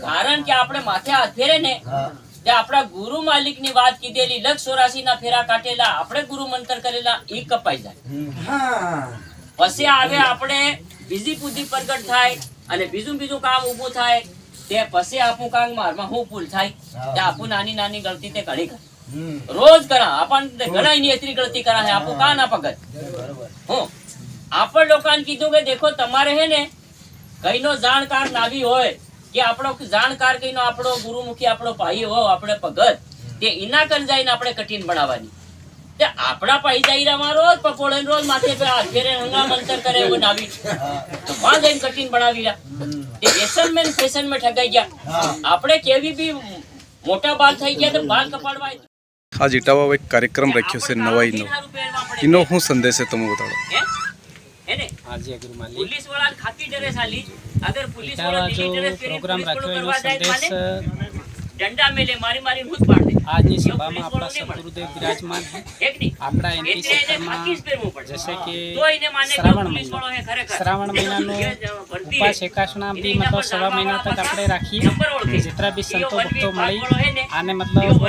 કારણ કે આપણે માથે હાથ ફેરે ને તે આપણા ગુરુ માલિક ની વાત કીધેલી લક્ષ 84 ના ફેરા કાઢેલા આપણે ગુરુ મંત્ર કરેલા એ કપાઈ જાય પછી આવે આપણે બીજી બુદ્ધિ પ્રગટ થાય અને બીજું કામ ઊભું થાય તે પછી આપણું કામ મારમાં હું ભૂલ થાય તે આપું નાની નાની ગલતી તે ઘણી કરે રોજ કરા આપણને ઘણા ની એટલી ગલતી કરા છે આપણું કા ના પગત હું આપણે લોકોને કીધું કે દેખો તમારે હે ને કઈનો જાણકાર નાવી હોય કે આપણો જાણકાર કઈનો આપણો ગુરુમુખી આપણો ભાઈ હો આપણે ભગત તે ઇના કન જઈને આપણે કઠિન બનાવવાની તે આપણા ભાઈ જઈ રોજ પકોડે રોજ માથે પે હાથ ફેરે હંગા મંતર કરે એવું નાવી તો માં જઈને કઠિન બનાવી રહ્યા તે ફેશન में ठगाई ગયા આપણે કેવી બી મોટા બાલ થઈ ગયા તો બાલ કપાડવા आज इटावा एक कार्यक्रम रखियो से नवाईनो इनो हूँ संदेश है तुम बताओ है ने आज गुरु मालिक पुलिस वाला खाती डरे साली अगर पुलिस वाला ड्रेस प्रोग्राम रखियो इनो संदेश डंडा मेले मारी मारी हुत पाड़ दे आज ની સભામાં આપણા સદગુરુદેવ વિરાજમાન છે એક ની આપણા એમપી ક્ષેત્રમાં जैसे कि श्रावण महीनाનો ઉપાસ એકાદશના બી मतलब सवा महीना तक આપણે રાખીએ જેટલા બી સંતો ભક્તો મળી આને मतलब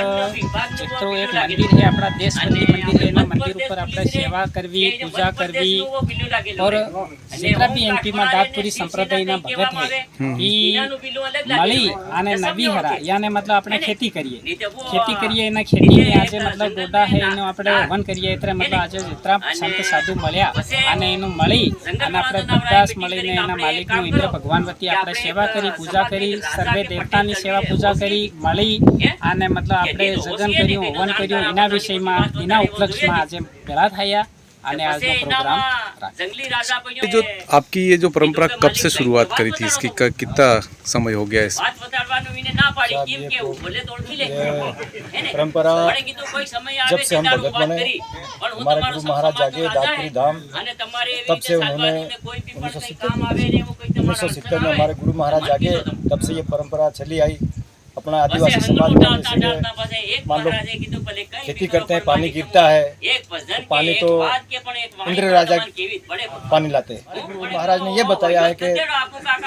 જેટલો એક મંદિર છે આપણા દેશબંધી મંદિર છે એના મંદિર ઉપર આપણે સેવા કરવી પૂજા કરવી और જેટલા બી એમપી માં દાતપુરી સંપ્રદાયના ભગત છે ઈ મળી આને નવી હરા યાને मतलब આપણે ખેતી કરીએ એના ખેતીની આજે मतलब ડોડા है એનો આપણે વન કરીએ એટલે मतलब આજે જેટલા સંત સાધુ મળ્યા અને એનું મળી અને આપણે બધાસ મળીને એના માલિકનું ઇન્દ્ર ભગવાન વતી આપણે સેવા કરી પૂજા કરી સર્વે દેવતાની સેવા પૂજા કરી મળી અને मतलब આપણે જગન કર્યું હવન કર્યું એના વિષયમાં એના ઉપલક્ષમાં આજે ભેળા થયા અને આજનો પ્રોગ્રામ ये जो आपकी ये जो परंपरा कब से शुरुआत करी थी इसकी कितना समय हो गया है परंपरा जब से हम भगत बने हमारे गुरु महाराज जागे दातपुरी धाम तब से उन्होंने 1970 में हमारे गुरु महाराज जागे तब से ये परंपरा चली आई। अपना आदिवासी समाज में मान लो खेती करते हैं पानी गिरता है तो पानी तो इंद्र राजा पानी लाते हैं। महाराज ने ये बताया है कि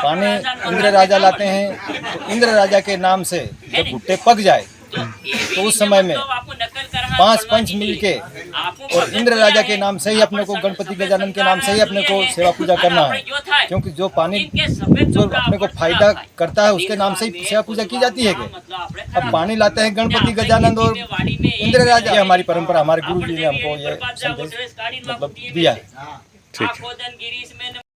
पानी इंद्र राजा लाते हैं तो इंद्र राजा के नाम से जब भुट्टे पक जाए तो उस समय में 5 पंच मिल के और इंद्र राजा के नाम से ही अपने को गणपति गजानन के नाम से ही अपने को सेवा पूजा करना है क्योंकि जो पानी जो अपने को फायदा करता है उसके नाम से ही सेवा पूजा की जाती है। अब पानी लाते हैं गणपति गजानन और इंद्र राजा। ये हमारी परंपरा हमारे गुरु जी ने हमको ये संदेश मतलब दिया है। ठीक है।